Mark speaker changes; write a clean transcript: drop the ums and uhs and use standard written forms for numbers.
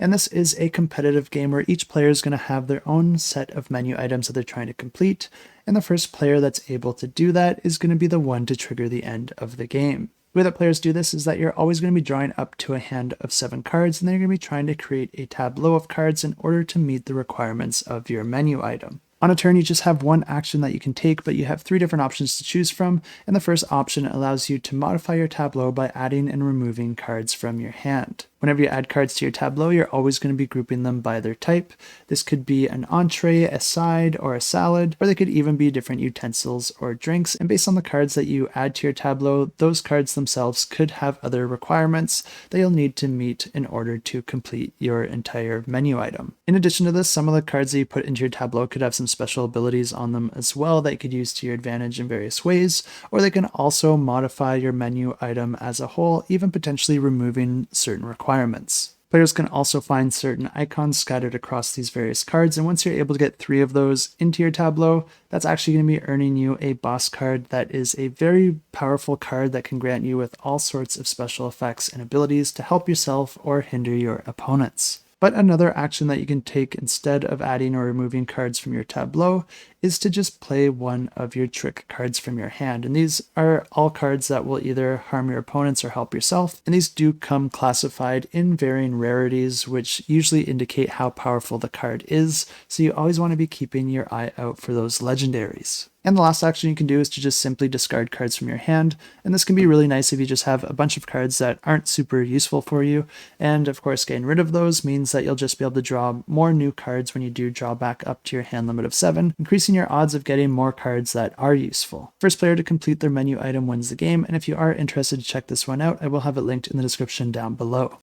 Speaker 1: And this is a competitive game where each player is going to have their own set of menu items that they're trying to complete, and the first player that's able to do that is going to be the one to trigger the end of the game. The way that players do this is that you're always going to be drawing up to a hand of 7 cards, and then you're going to be trying to create a tableau of cards in order to meet the requirements of your menu item. On a turn, you just have one action that you can take, but you have 3 different options to choose from, and the first option allows you to modify your tableau by adding and removing cards from your hand. Whenever you add cards to your tableau, you're always going to be grouping them by their type. This could be an entree, a side, or a salad, or they could even be different utensils or drinks. And based on the cards that you add to your tableau, those cards themselves could have other requirements that you'll need to meet in order to complete your entire menu item. In addition to this, some of the cards that you put into your tableau could have some special abilities on them as well that you could use to your advantage in various ways, or they can also modify your menu item as a whole, even potentially removing certain requirements. Players can also find certain icons scattered across these various cards, and once you're able to get 3 of those into your tableau, that's actually going to be earning you a boss card that is a very powerful card that can grant you with all sorts of special effects and abilities to help yourself or hinder your opponents. But another action that you can take instead of adding or removing cards from your tableau is to just play one of your trick cards from your hand. And these are all cards that will either harm your opponents or help yourself. And these do come classified in varying rarities, which usually indicate how powerful the card is. So you always want to be keeping your eye out for those legendaries. And the last action you can do is to just simply discard cards from your hand. And this can be really nice if you just have a bunch of cards that aren't super useful for you. And of course, getting rid of those means that you'll just be able to draw more new cards when you do draw back up to your hand limit of 7, increasing your odds of getting more cards that are useful. First player to complete their menu item wins the game. And if you are interested to check this one out, I will have it linked in the description down below.